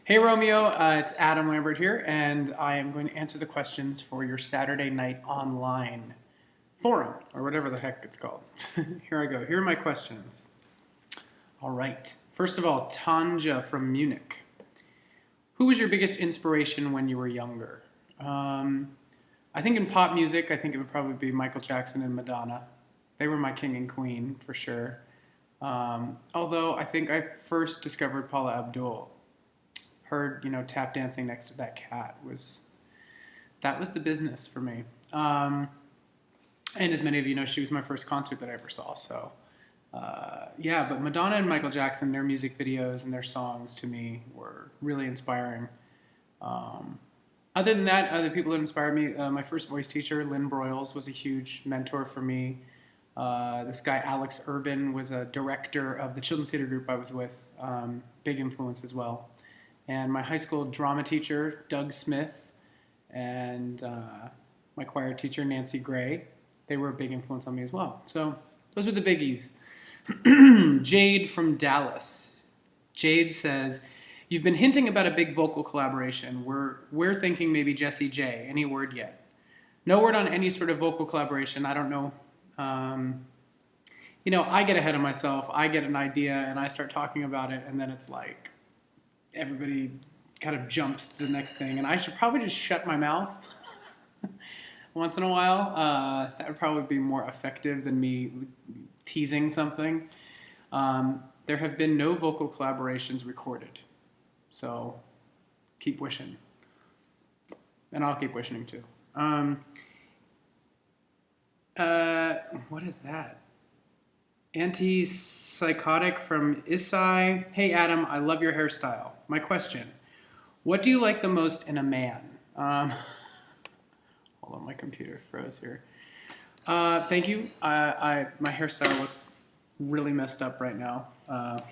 Hey Romeo, it's Adam Lambert here, and I am going to answer the questions for your Saturday Night Online forum, or whatever the heck it's called. Here I go. Here are my questions. All right. First of all, Tanja from Munich. Who was your biggest inspiration when you were younger? I think in pop music, I think it would probably be Michael Jackson and Madonna. They were my king and queen, for sure. Although I think I first discovered Paula Abdul. Her, tap dancing next to that cat was the business for me. And as many of you know, she was my first concert that I ever saw. So, yeah, but Madonna and Michael Jackson, their music videos and their songs to me were really inspiring. Other than that, other people that inspired me, my first voice teacher, Lynn Broyles, was a huge mentor for me. This guy, Alex Urban, was a director of the children's theater group I was with. Big influence as well. And my high school drama teacher, Doug Smith, and my choir teacher, Nancy Gray, they were a big influence on me as well. So those were the biggies. Jade from Dallas. Jade says, you've been hinting about a big vocal collaboration. We're thinking maybe Jessie J. Any word yet? No word on any sort of vocal collaboration. I don't know. I get ahead of myself. I get an idea and I start talking about it, and then it's like everybody kind of jumps to the next thing, and I should probably just shut my mouth once in a while. That would probably be more effective than me teasing something. There have been no vocal collaborations recorded, so keep wishing, and I'll keep wishing too. What is that? Antipsychotic from Isai. Hey Adam, I love your hairstyle. My question, what do you like the most in a man? Hold on, my computer froze here. Thank you. My hairstyle looks really messed up right now.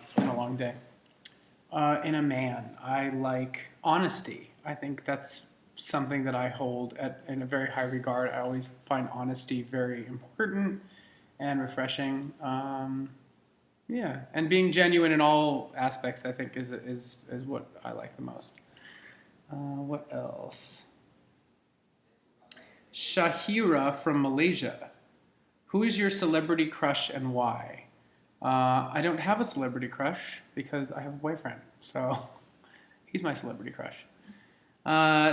It's been a long day. In a man, I like honesty. I think that's something that I hold in a very high regard. I always find honesty very important and refreshing. Yeah, and being genuine in all aspects, I think, is what I like the most. What else? Shahira from Malaysia. Who is your celebrity crush and why? I don't have a celebrity crush because I have a boyfriend, so he's my celebrity crush.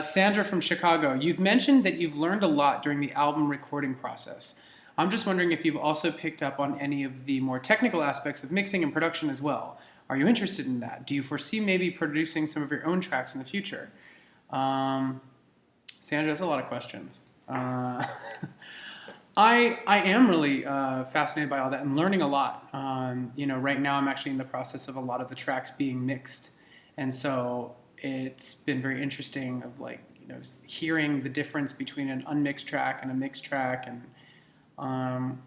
Sandra from Chicago. You've mentioned that you've learned a lot during the album recording process. I'm just wondering if you've also picked up on any of the more technical aspects of mixing and production as well. Are you interested in that? Do you foresee maybe producing some of your own tracks in the future? Sandra, that's a lot of questions. I am really fascinated by all that and learning a lot. Right now I'm actually in the process of a lot of the tracks being mixed. And so it's been very interesting of hearing the difference between an unmixed track and a mixed track, and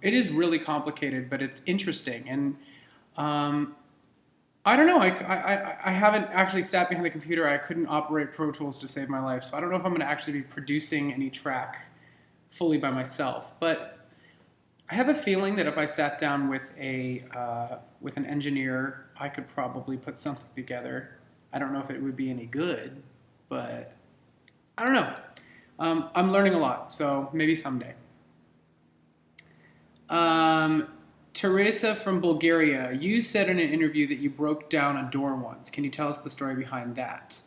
it is really complicated, but it's interesting. And I don't know. I haven't actually sat behind the computer. I couldn't operate Pro Tools to save my life, so I don't know if I'm going to actually be producing any track fully by myself. But I have a feeling that if I sat down with an engineer, I could probably put something together. I don't know if it would be any good, but I don't know. I'm learning a lot, so maybe someday. Teresa from Bulgaria, you said in an interview that you broke down a door once. Can you tell us the story behind that?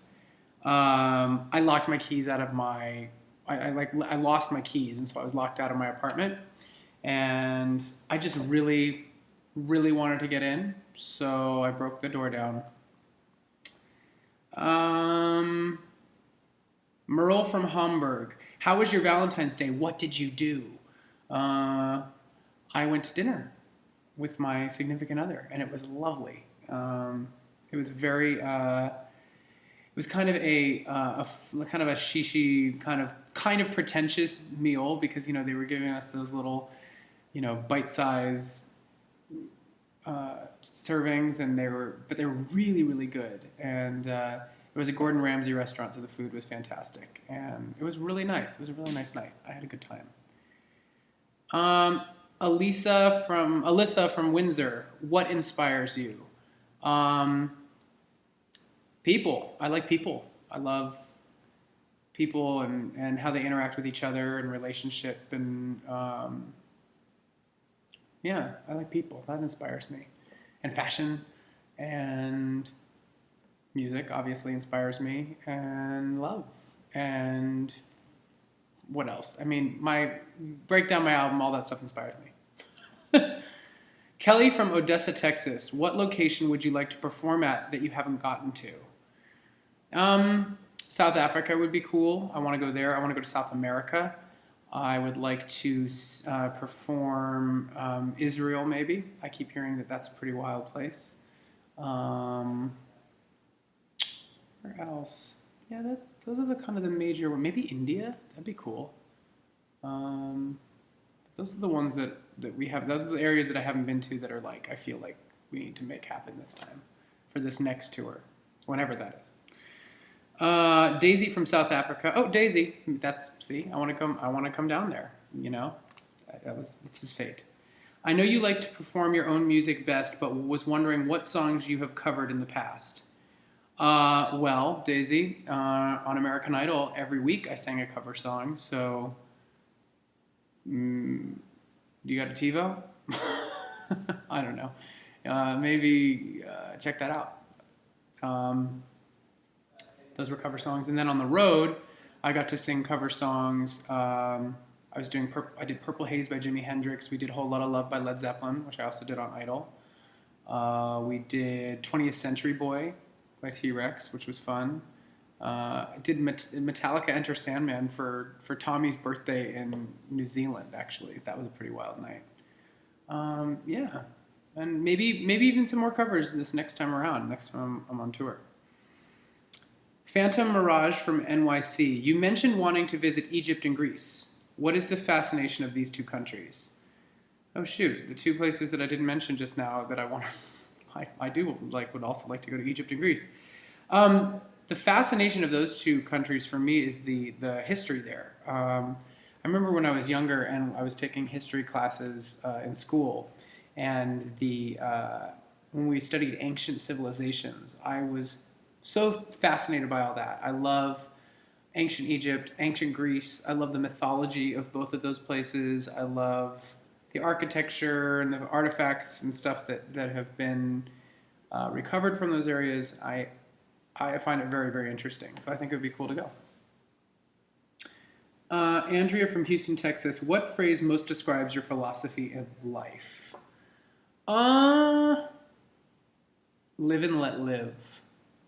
I locked my keys out of I lost my keys, and so I was locked out of my apartment, and I just really, really wanted to get in, so I broke the door down. Merle from Hamburg, how was your Valentine's Day? What did you do? I went to dinner with my significant other, and it was lovely. It was very, it was kind of a shishi, kind of pretentious meal because, they were giving us those little, bite-sized servings, and they were really, really good. And it was a Gordon Ramsay restaurant, so the food was fantastic, and it was really nice. It was a really nice night. I had a good time. Alyssa from Windsor, what inspires you? People. I like people. I love people and how they interact with each other and relationship and yeah, I like people. That inspires me. And fashion and music obviously inspires me and love. And what else? I mean, break down my album, all that stuff inspires me. Kelly from Odessa, Texas. What location would you like to perform at that you haven't gotten to? South Africa would be cool. I want to go there. I want to go to South America. I would like to perform Israel, maybe. I keep hearing that that's a pretty wild place. Where else? Yeah, those are the kind of the major. Maybe India. That'd be cool. Those are the ones that we have. Those are the areas that I haven't been to that are like I feel like we need to make happen this time for this next tour, whenever that is. Daisy from South Africa. Oh, Daisy. See, I want to come down there. You know, this is fate. I know you like to perform your own music best, but was wondering what songs you have covered in the past. Well, Daisy, on American Idol, every week I sang a cover song. So, do you got a TiVo? I don't know. Maybe check that out. Those were cover songs, and then on the road, I got to sing cover songs. I did Purple Haze by Jimi Hendrix. We did Whole Lotta Love by Led Zeppelin, which I also did on Idol. We did 20th Century Boy by T-Rex, which was fun. I did Metallica Enter Sandman for Tommy's birthday in New Zealand, actually. That was a pretty wild night. Yeah, and maybe even some more covers this next time around, next time I'm on tour. Phantom Mirage from NYC. You mentioned wanting to visit Egypt and Greece. What is the fascination of these two countries? Oh shoot, the two places that I didn't mention just now that I would also like to go to Egypt and Greece. The fascination of those two countries for me is the history there. I remember when I was younger and I was taking history classes in school, and when we studied ancient civilizations, I was so fascinated by all that. I love ancient Egypt, ancient Greece. I love the mythology of both of those places. I love the architecture and the artifacts and stuff that have been recovered from those areas. I find it very, very interesting. So I think it would be cool to go. Andrea from Houston, Texas. What phrase most describes your philosophy of life? Live and let live.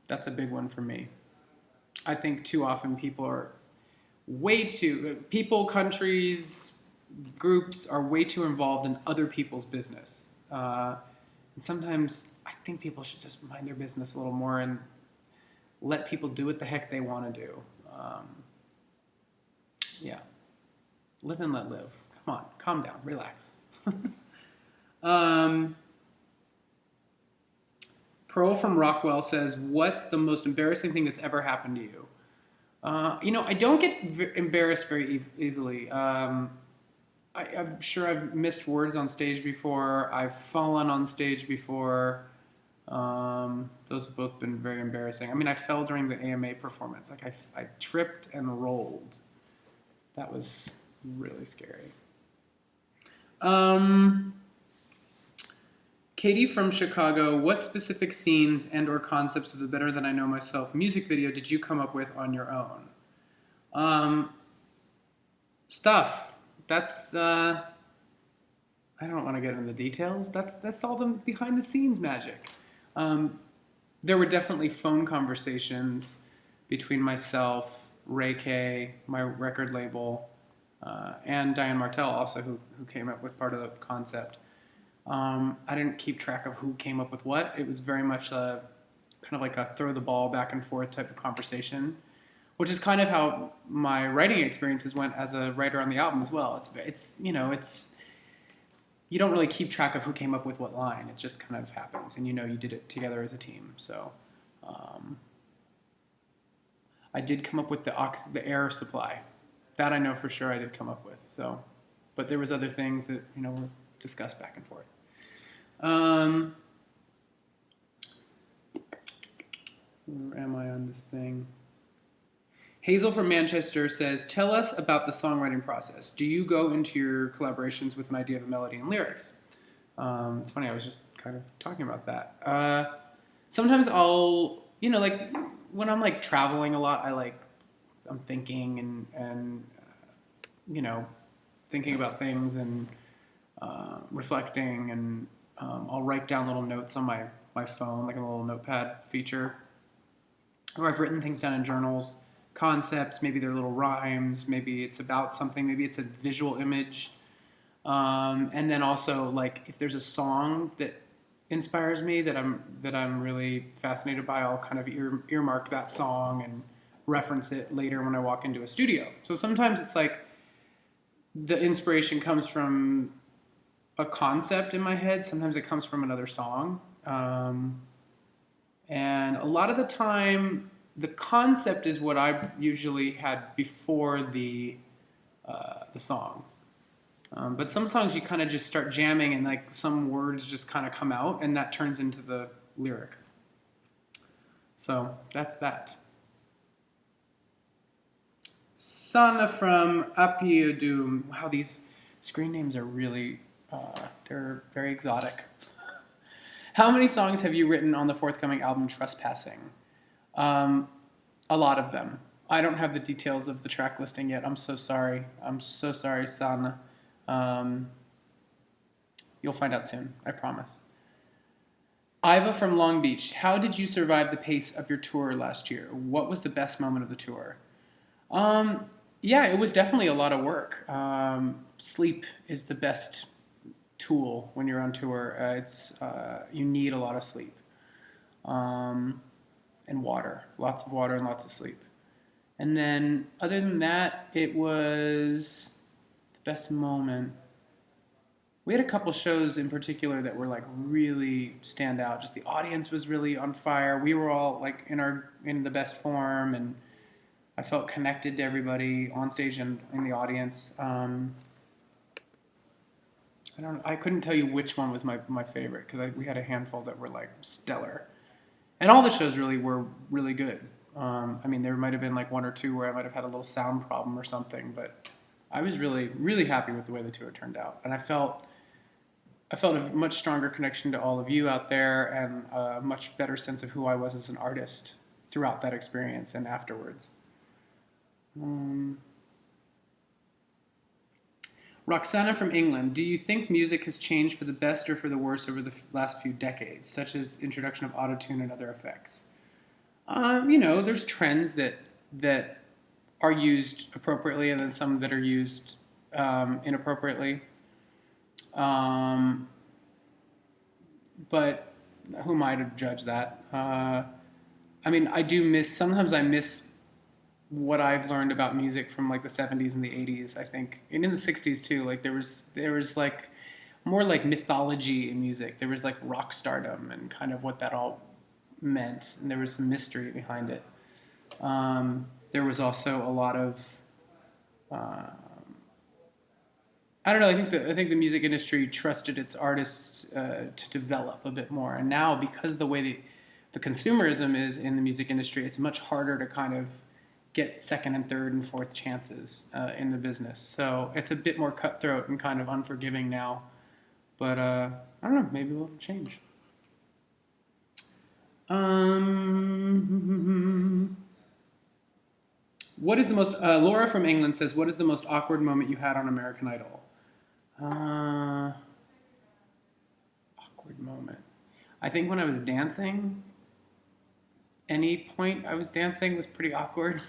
That's a big one for me. I think too often people, countries, groups are way too involved in other people's business. And sometimes I think people should just mind their business a little more and let people do what the heck they want to do. Yeah. Live and let live. Come on, calm down, relax. Pearl from Rockwell says, what's the most embarrassing thing that's ever happened to you? I don't get embarrassed very easily. I'm sure I've missed words on stage before. I've fallen on stage before. Those have both been very embarrassing. I mean, I fell during the AMA performance. Like I tripped and rolled. That was really scary. Katie from Chicago, what specific scenes and or concepts of the Better Than I Know Myself music video did you come up with on your own? Stuff. That's, I don't want to get into the details. That's all the behind the scenes magic. There were definitely phone conversations between myself, Ray K, my record label, and Diane Martell also, who came up with part of the concept. I didn't keep track of who came up with what. It was very much kind of like a throw the ball back and forth type of conversation, which is kind of how my writing experiences went as a writer on the album as well. It's you don't really keep track of who came up with what line. It just kind of happens, and you did it together as a team. So I did come up with the air supply. That I know for sure I did come up with. So, but there was other things that were discussed back and forth. Where am I on this thing? Hazel from Manchester says, tell us about the songwriting process. Do you go into your collaborations with an idea of a melody and lyrics? It's funny, I was just kind of talking about that. Sometimes I'll, like when I'm like traveling a lot, I'm thinking and thinking about things and reflecting, and I'll write down little notes on my phone, like a little notepad feature. Or I've written things down in journals, concepts, maybe they're little rhymes, maybe it's about something, maybe it's a visual image. And then also, like, if there's a song that inspires me that I'm really fascinated by, I'll kind of earmark that song and reference it later when I walk into a studio. So sometimes it's like the inspiration comes from a concept in my head. Sometimes it comes from another song. And a lot of the time, the concept is what I usually had before the song. But some songs you kind of just start jamming and like some words just kind of come out and that turns into the lyric. So that's that. Sana from Apiodum. Wow, these screen names are really, they're very exotic. How many songs have you written on the forthcoming album Trespassing? A lot of them. I don't have the details of the track listing yet. I'm so sorry. I'm so sorry, Sana. You'll find out soon, I promise. Iva from Long Beach. How did you survive the pace of your tour last year? What was the best moment of the tour? Yeah, it was definitely a lot of work. Sleep is the best tool when you're on tour. You need a lot of sleep. And water. Lots of water and lots of sleep. And then, other than that, it was the best moment. We had a couple shows in particular that were like really stand out. Just the audience was really on fire. We were all like in the best form, and I felt connected to everybody on stage and in the audience. I couldn't tell you which one was my favorite because we had a handful that were like stellar, and all the shows really were really good. There might have been like one or two where I might have had a little sound problem or something, but I was really, really happy with the way the tour turned out, and I felt a much stronger connection to all of you out there, and a much better sense of who I was as an artist throughout that experience and afterwards. Roxana from England. Do you think music has changed for the best or for the worse over the last few decades, such as the introduction of autotune and other effects? There's trends that are used appropriately, and then some that are used inappropriately. But who am I to judge that? Sometimes I miss what I've learned about music from like the 70s and the 80s, I think. And in the 60s too, like there was like more like mythology in music. There was like rock stardom and kind of what that all meant, and there was some mystery behind it. There was also a lot of I don't know. I think the music industry trusted its artists to develop a bit more, and now because the way the consumerism is in the music industry, it's much harder to kind of get second and third and fourth chances in the business. So it's a bit more cutthroat and kind of unforgiving now. But I don't know. Maybe it'll change. What is the most? Laura from England says, "What is the most awkward moment you had on American Idol?" Awkward moment. I think when I was dancing, any point I was dancing was pretty awkward.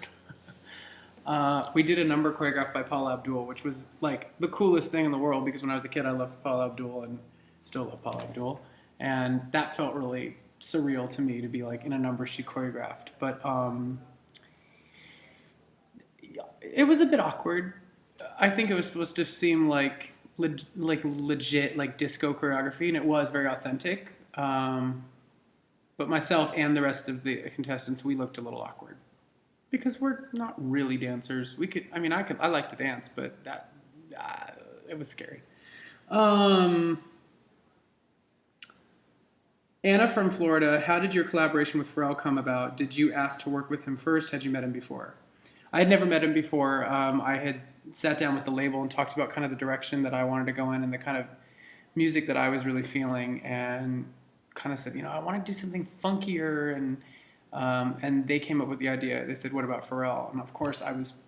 We did a number choreographed by Paula Abdul, which was like the coolest thing in the world because when I was a kid, I loved Paula Abdul and still love Paula Abdul, and that felt really surreal to me to be like in a number she choreographed. But it was a bit awkward. I think it was supposed to seem like legit like disco choreography, and it was very authentic. But myself and the rest of the contestants, we looked a little awkward because we're not really dancers. I like to dance, but it was scary. Anna from Florida, how did your collaboration with Pharrell come about? Did you ask to work with him first? Had you met him before? I had never met him before. I had sat down with the label and talked about kind of the direction that I wanted to go in and the kind of music that I was really feeling, and kind of said, I want to do something funkier, and they came up with the idea. They said, "What about Pharrell?" And of course, I was,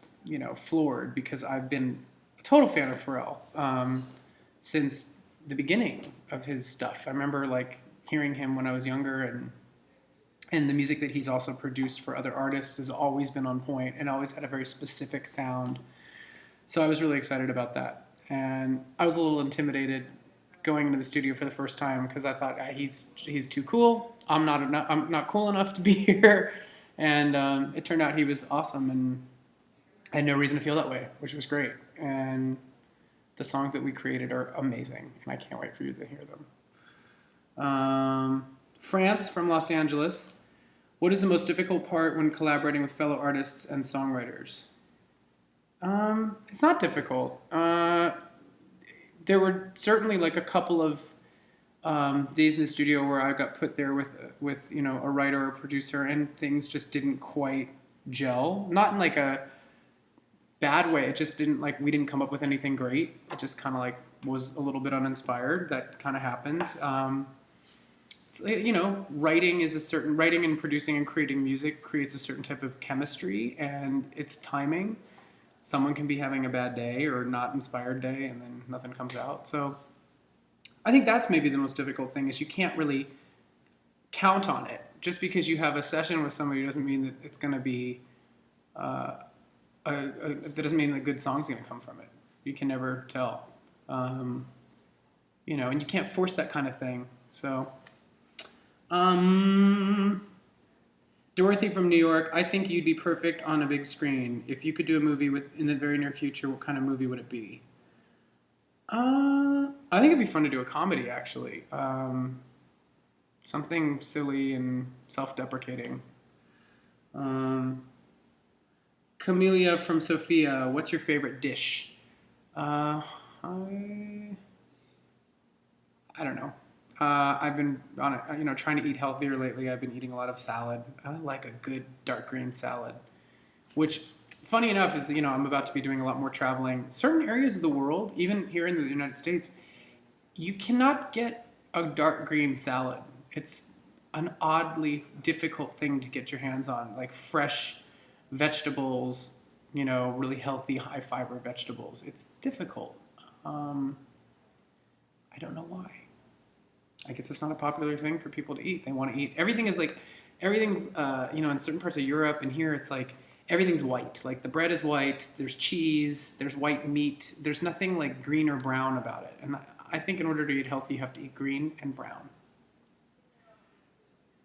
floored because I've been a total fan of Pharrell since the beginning of his stuff. I remember like hearing him when I was younger, and the music that he's also produced for other artists has always been on point and always had a very specific sound. So I was really excited about that, and I was a little intimidated going into the studio for the first time because I thought, he's too cool. I'm not cool enough to be here, and it turned out he was awesome, and I had no reason to feel that way, which was great. And the songs that we created are amazing, and I can't wait for you to hear them. France from Los Angeles. What is the most difficult part when collaborating with fellow artists and songwriters? It's not difficult. There were certainly like a couple of days in the studio where I got put there with a writer or a producer, and things just didn't quite gel. Not in like a bad way. It just didn't, like, we didn't come up with anything great. It just kind of like was a little bit uninspired. That kind of happens. Writing and producing and creating music creates a certain type of chemistry, and it's timing. Someone can be having a bad day or not inspired day, and then nothing comes out. So I think that's maybe the most difficult thing, is you can't really count on it. Just because you have a session with somebody doesn't mean that it's going to be, that doesn't mean a good song's going to come from it. You can never tell. And you can't force that kind of thing. So, Dorothy from New York, I think you'd be perfect on a big screen. If you could do a movie in the very near future, what kind of movie would it be? I think it'd be fun to do a comedy, actually. Something silly and self-deprecating. Camellia from Sophia, what's your favorite dish? I don't know. I've been on it, trying to eat healthier lately. I've been eating a lot of salad. I like a good dark green salad, which, funny enough, is, I'm about to be doing a lot more traveling. Certain areas of the world, even here in the United States, you cannot get a dark green salad. It's an oddly difficult thing to get your hands on, like fresh vegetables, really healthy, high fiber vegetables. It's difficult. I don't know why. I guess it's not a popular thing for people to eat. They want to eat. Everything's, in certain parts of Europe and here, it's like everything's white. Like the bread is white, there's cheese, there's white meat. There's nothing like green or brown about it. And I think in order to eat healthy, you have to eat green and brown.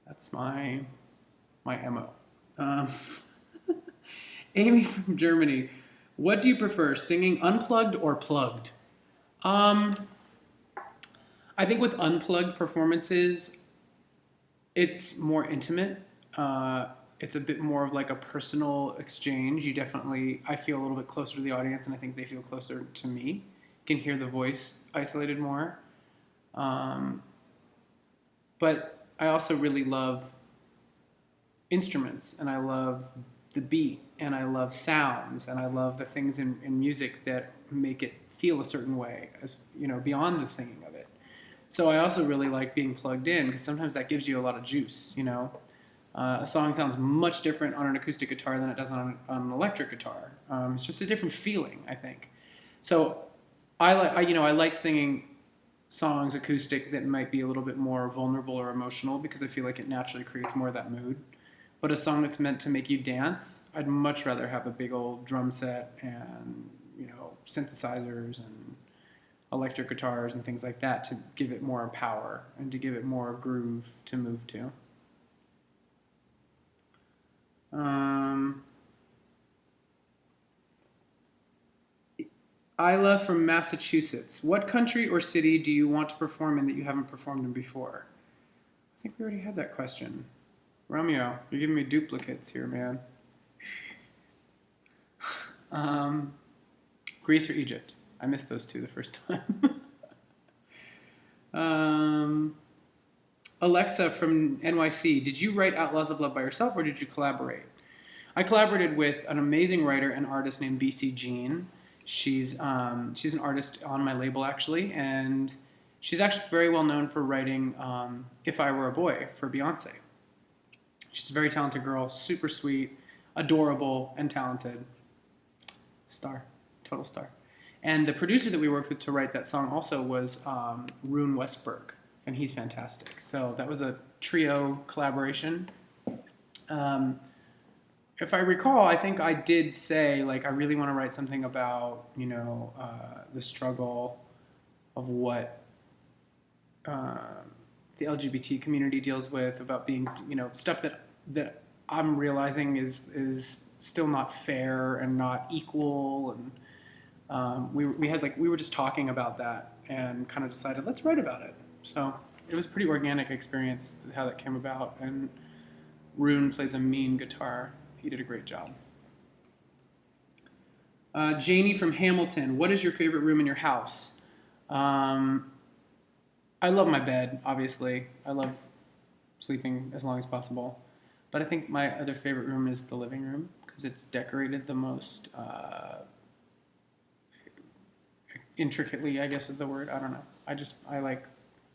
That's my MO. Amy from Germany, what do you prefer, singing unplugged or plugged? I think with unplugged performances, it's more intimate. It's a bit more of like a personal exchange. I feel a little bit closer to the audience, and I think they feel closer to me. You can hear the voice isolated more. But I also really love instruments, and I love the beat, and I love sounds, and I love the things in music that make it feel a certain way, as beyond the singing of it. So I also really like being plugged in, because sometimes that gives you a lot of juice. A song sounds much different on an acoustic guitar than it does on an electric guitar. It's just a different feeling, I think. So I like singing songs acoustic that might be a little bit more vulnerable or emotional, because I feel like it naturally creates more of that mood. But a song that's meant to make you dance, I'd much rather have a big old drum set and synthesizers and electric guitars and things like that to give it more power and to give it more groove to move to. Isla from Massachusetts. What country or city do you want to perform in that you haven't performed in before? I think we already had that question. Romeo, you're giving me duplicates here, man. Greece or Egypt? I missed those two the first time. Alexa from NYC, did you write Outlaws of Love by yourself or did you collaborate? I collaborated with an amazing writer and artist named BC Jean. She's an artist on my label actually, and she's actually very well known for writing "If I Were a Boy" for Beyonce. She's a very talented girl, super sweet, adorable, and talented. Star, total star. And the producer that we worked with to write that song also was Rune Westberg, and he's fantastic. So that was a trio collaboration. If I recall, I think I did say, like, I really want to write something about, the struggle of what the LGBT community deals with, about being, stuff that I'm realizing is still not fair and not equal. And we were just talking about that and kind of decided, let's write about it. So it was a pretty organic experience how that came about. And Rune plays a mean guitar. He did a great job. Janie from Hamilton, what is your favorite room in your house? I love my bed, obviously. I love sleeping as long as possible. But I think my other favorite room is the living room because it's decorated the most intricately, I guess is the word. I don't know. I like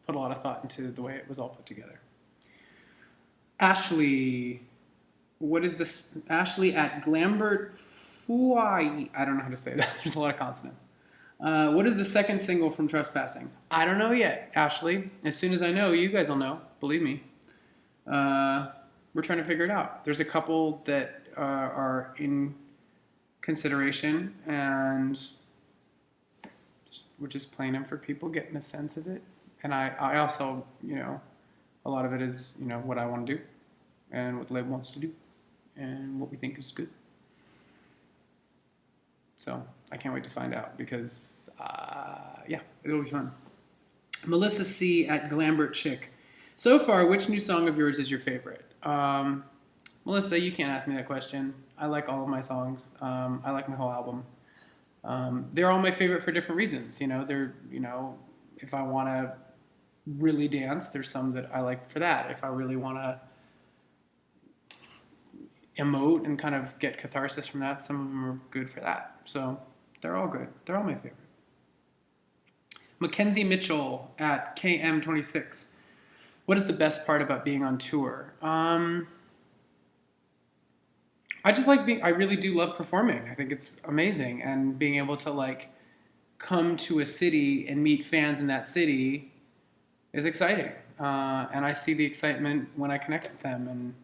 put a lot of thought into the way it was all put together. Ashley, what is this? Ashley at Lambert. I don't know how to say that. There's a lot of consonants. What is the second single from Trespassing? I don't know yet, Ashley. As soon as I know, you guys will know. Believe me. We're trying to figure it out. There's a couple that are in consideration, and we're just playing them for people, getting a sense of it. And I also, a lot of it is, what I want to do and what the label wants to do and what we think is good. So I can't wait to find out because, it'll be fun. Melissa C. at Lambert Chick. So far, which new song of yours is your favorite? Melissa, you can't ask me that question. I like all of my songs. I like my whole album. They're all my favorite for different reasons. If I want to really dance, there's some that I like for that. If I really want to emote and kind of get catharsis from that, some of them are good for that. So they're all good. They're all my favorite. Mackenzie Mitchell at KM26. What is the best part about being on tour? I really do love performing. I think it's amazing. And being able to come to a city and meet fans in that city is exciting. And I see the excitement when I connect with them, and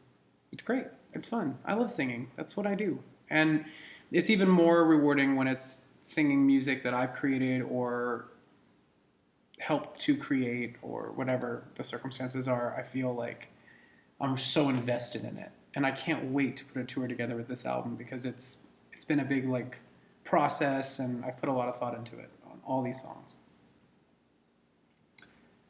it's great. It's fun. I love singing. That's what I do. And it's even more rewarding when it's singing music that I've created or helped to create or whatever the circumstances are. I feel like I'm so invested in it. And I can't wait to put a tour together with this album because it's been a big process, and I've put a lot of thought into it on all these songs.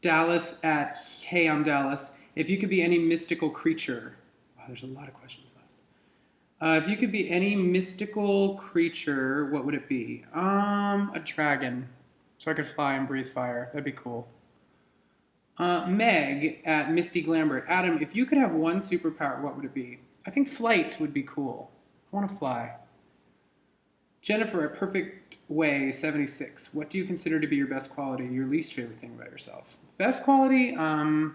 Dallas at Hey, I'm Dallas. If you could be any mystical creature, wow, there's a lot of questions left. If you could be any mystical creature, what would it be? A dragon, so I could fly and breathe fire. That'd be cool. Meg at Misty Lambert. Adam, if you could have one superpower, what would it be? I think flight would be cool. I want to fly. Jennifer at Perfect Way 76. What do you consider to be your best quality, your least favorite thing about yourself? Best quality, my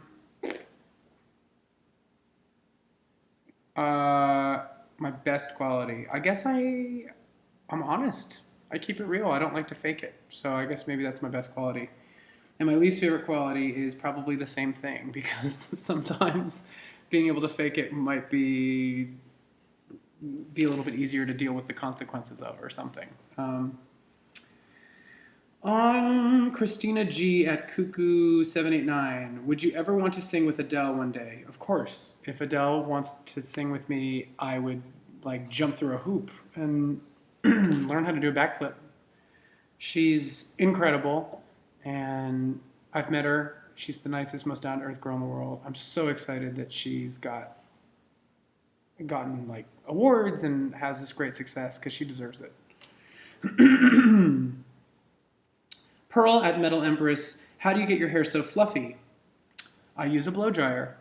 best quality. I guess I'm honest. I keep it real. I don't like to fake it. So I guess maybe that's my best quality. And my least favorite quality is probably the same thing, because sometimes being able to fake it might be a little bit easier to deal with the consequences of or something. Christina G at Cuckoo789. Would you ever want to sing with Adele one day? Of course. If Adele wants to sing with me, I would jump through a hoop and learn how to do a backflip. She's incredible, and I've met her. She's the nicest, most down-to-earth girl in the world. I'm so excited that she's gotten awards and has this great success, because she deserves it. Pearl at Metal Empress. How do you get your hair so fluffy? I use a blow dryer.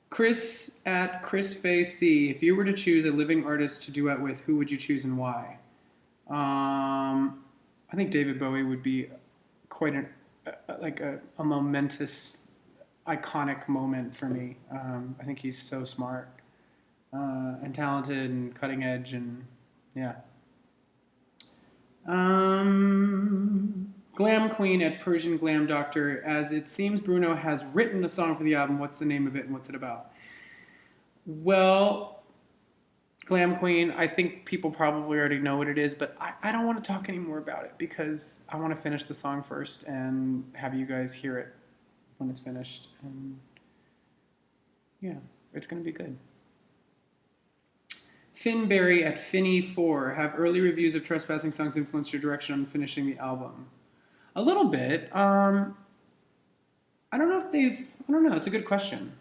Chris at ChrisFayC. If you were to choose a living artist to duet with, who would you choose and why? I think David Bowie would be quite a momentous, iconic moment for me. I think he's so smart and talented and cutting edge, and yeah. Glam Queen at Persian Glam Doctor. As it seems Bruno has written a song for the album, what's the name of it and what's it about? Well, Glam Queen, I think people probably already know what it is, but I don't want to talk anymore about it because I want to finish the song first and have you guys hear it when it's finished. And yeah, it's going to be good. Finberry at Finny4. Have early reviews of Trespassing songs influenced your direction on finishing the album? A little bit. I don't know if I don't know. It's a good question.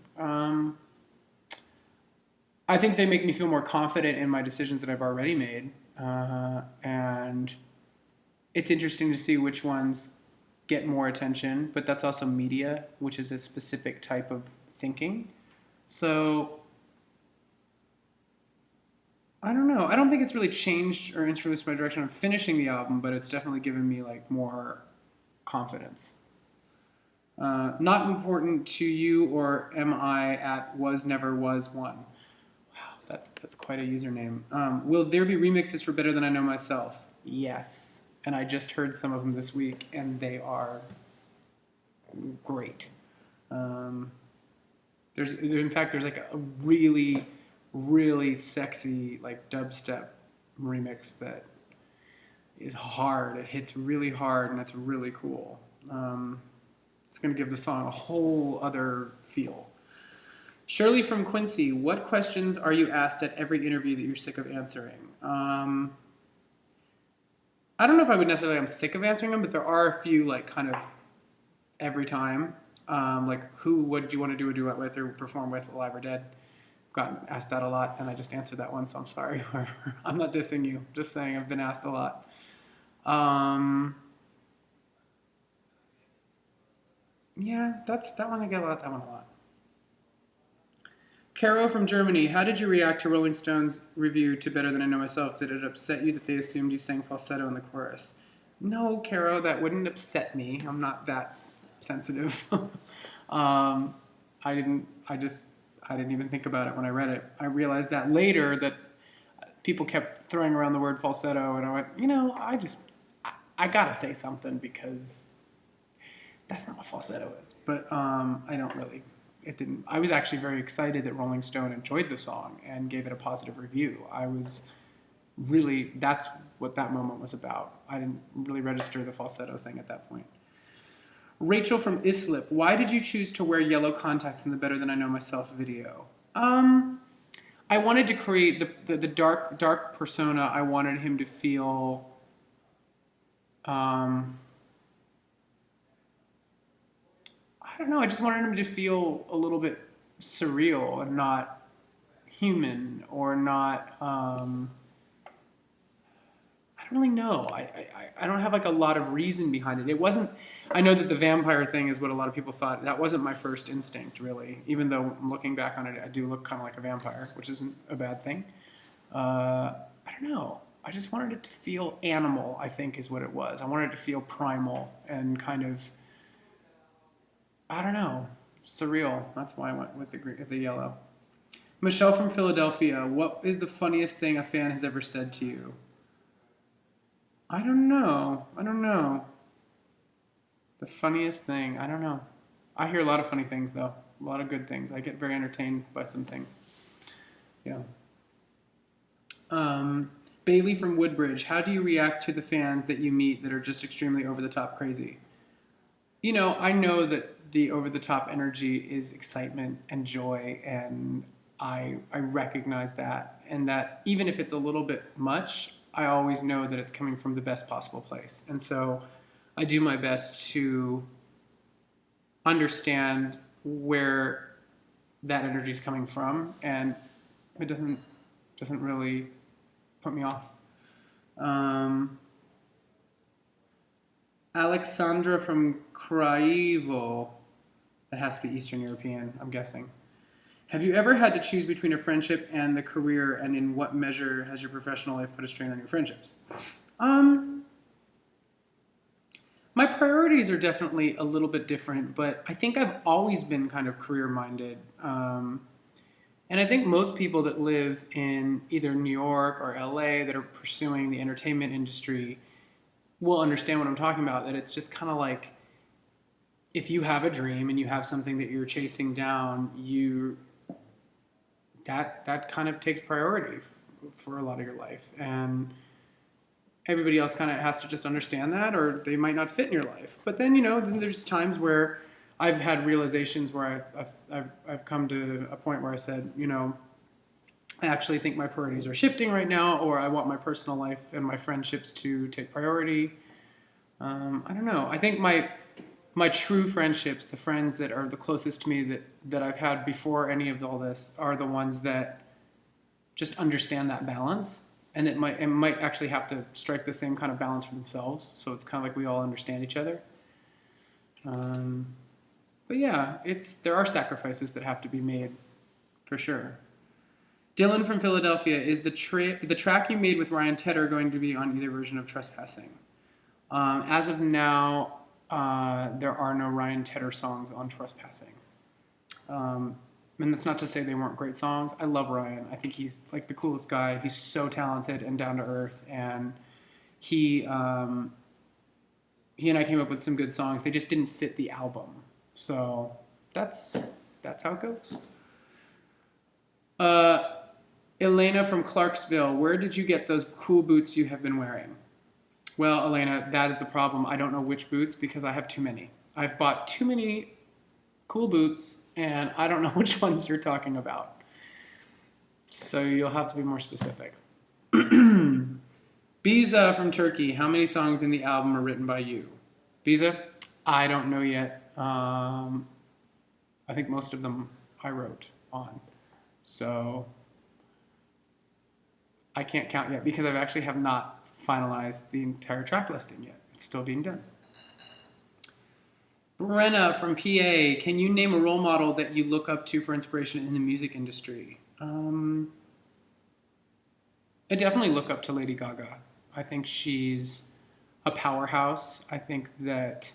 I think they make me feel more confident in my decisions that I've already made. And it's interesting to see which ones get more attention, but that's also media, which is a specific type of thinking. So I don't know. I don't think it's really changed or influenced my direction on finishing the album, but it's definitely given me like more confidence. Not important to you, or am I at was never was one? Wow, that's quite a username. Will there be remixes for Better Than I Know Myself? Yes, and I just heard some of them this week, and they are great. In fact, there's like a really, really sexy like dubstep remix that is hard. It hits really hard, and it's really cool. It's going to give the song a whole other feel. Shirley from Quincy, what questions are you asked at every interview that you're sick of answering? I don't know if I would necessarily, I'm sick of answering them, but there are a few like kind of every time. Like who would you want to do a duet with or perform with, alive or dead? Gotten asked that a lot, and I just answered that one, so I'm sorry. I'm not dissing you, just saying I've been asked a lot. Yeah, that one I get a lot. That one a lot. Caro from Germany, how did you react to Rolling Stone's review to Better Than I Know Myself? Did it upset you that they assumed you sang falsetto in the chorus? No, Caro, that wouldn't upset me. I'm not that sensitive. I didn't even think about it when I read it. I realized that later that people kept throwing around the word falsetto, and I went, I gotta say something because that's not what falsetto is. But I don't really. It didn't. I was actually very excited that Rolling Stone enjoyed the song and gave it a positive review. I was really. That's what that moment was about. I didn't really register the falsetto thing at that point. Rachel from Islip, why did you choose to wear yellow contacts in the Better Than I Know Myself video? I wanted to create the dark persona. I wanted him to feel. I don't know. I just wanted him to feel a little bit surreal and not human or not. I don't really know. I don't have like a lot of reason behind it. It wasn't. I know that the vampire thing is what a lot of people thought. That wasn't my first instinct, really. Even though looking back on it, I do look kind of like a vampire, which isn't a bad thing. I don't know. I just wanted it to feel animal, I think is what it was. I wanted it to feel primal and kind of, I don't know, surreal. That's why I went with the yellow. Michelle from Philadelphia, what is the funniest thing a fan has ever said to you? I don't know. The funniest thing, I don't know. I hear a lot of funny things, though. A lot of good things. I get very entertained by some things. Yeah. Bailey from Woodbridge, how do you react to the fans that you meet that are just extremely over-the-top crazy? I know that the over-the-top energy is excitement and joy, and I recognize that. And that even if it's a little bit much, I always know that it's coming from the best possible place. And so I do my best to understand where that energy is coming from, and it doesn't really put me off. Alexandra from Craivo. That has to be Eastern European, I'm guessing. Have you ever had to choose between a friendship and the career, and in what measure has your professional life put a strain on your friendships? Um, my priorities are definitely a little bit different, but I think I've always been kind of career minded. And I think most people that live in either New York or LA that are pursuing the entertainment industry will understand what I'm talking about. That it's just kind of like if you have a dream and you have something that you're chasing down, that kind of takes priority for a lot of your life, and everybody else kind of has to just understand that, or they might not fit in your life. But then then there's times where I've had realizations where I've come to a point where I said, I actually think my priorities are shifting right now, or I want my personal life and my friendships to take priority. I don't know. I think my true friendships, the friends that are the closest to me that I've had before any of all this, are the ones that just understand that balance, and it might actually have to strike the same kind of balance for themselves. So it's kind of like we all understand each other. But yeah, there are sacrifices that have to be made, for sure. Dylan from Philadelphia, is the track you made with Ryan Tedder going to be on either version of Trespassing? As of now, there are no Ryan Tedder songs on Trespassing. And that's not to say they weren't great songs. I love Ryan. I think he's like the coolest guy. He's so talented and down to earth, and he and I came up with some good songs. They just didn't fit the album. So that's how it goes. Elena from Clarksville, where did you get those cool boots you have been wearing? Well, Elena, that is the problem. I don't know which boots because I have too many. I've bought too many cool boots, and I don't know which ones you're talking about. So you'll have to be more specific. Biza from Turkey, how many songs in the album are written by you? Biza, I don't know yet. I think most of them I wrote on. So I can't count yet because I actually have not finalized the entire track listing yet. It's still being done. Brenna from PA, can you name a role model that you look up to for inspiration in the music industry? I definitely look up to Lady Gaga. I think she's a powerhouse. I think that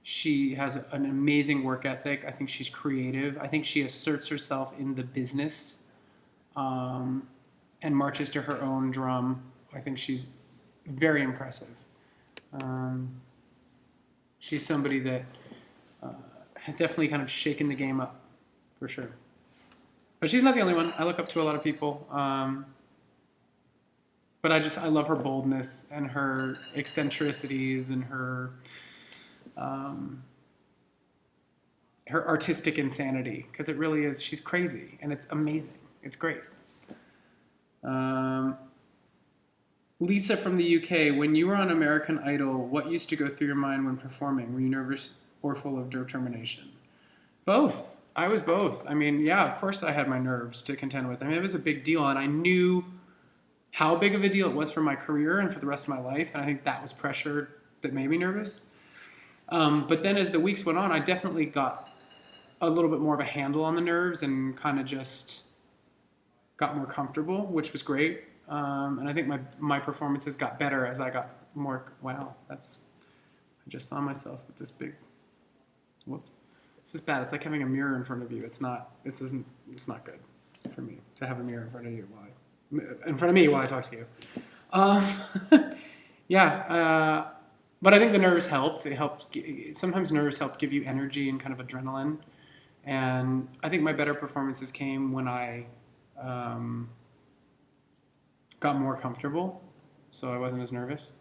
she has an amazing work ethic. I think she's creative. I think she asserts herself in the business and marches to her own drum. I think she's very impressive. She's somebody that has definitely kind of shaken the game up, for sure. But she's not the only one. I look up to a lot of people. But I love her boldness and her eccentricities and her artistic insanity, because it really is. She's crazy, and it's amazing. It's great. Lisa from the UK, when you were on American Idol, what used to go through your mind when performing? Were you nervous or full of determination? Both. I was both. I mean, yeah, of course I had my nerves to contend with. I mean, it was a big deal, and I knew how big of a deal it was for my career and for the rest of my life, and I think that was pressure that made me nervous. But then as the weeks went on, I definitely got a little bit more of a handle on the nerves and kind of just got more comfortable, which was great. And I think my performances got better as I got more. Wow, I just saw myself with this big. Whoops, this is bad. It's like having a mirror in front of you. It's not good for me to have a mirror in front of you while I talk to you. Yeah, but I think the nerves helped. It helped. Sometimes nerves help give you energy and kind of adrenaline. And I think my better performances came when I got more comfortable, so I wasn't as nervous.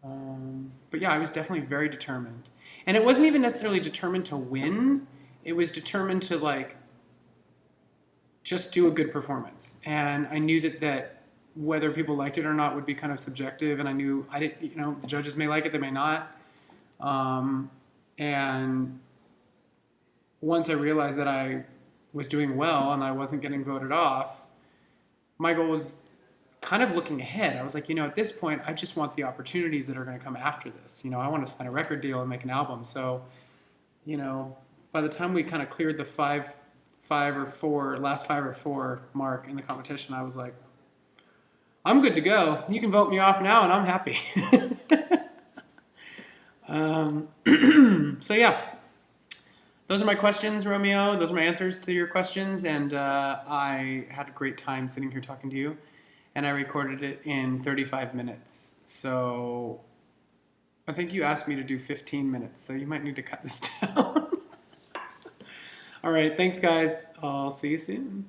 But yeah, I was definitely very determined. And it wasn't even necessarily determined to win. It was determined to just do a good performance. And I knew that whether people liked it or not would be kind of subjective. And I knew the judges may like it, they may not. And once I realized that I was doing well and I wasn't getting voted off, my goal was kind of looking ahead, I was like, at this point, I just want the opportunities that are going to come after this. I want to sign a record deal and make an album. So, by the time we kind of cleared the last five or four mark in the competition, I was like, I'm good to go. You can vote me off now, and I'm happy. So yeah, those are my questions, Romeo. Those are my answers to your questions, and I had a great time sitting here talking to you, and I recorded it in 35 minutes. So I think you asked me to do 15 minutes, so you might need to cut this down. All right, thanks, guys. I'll see you soon.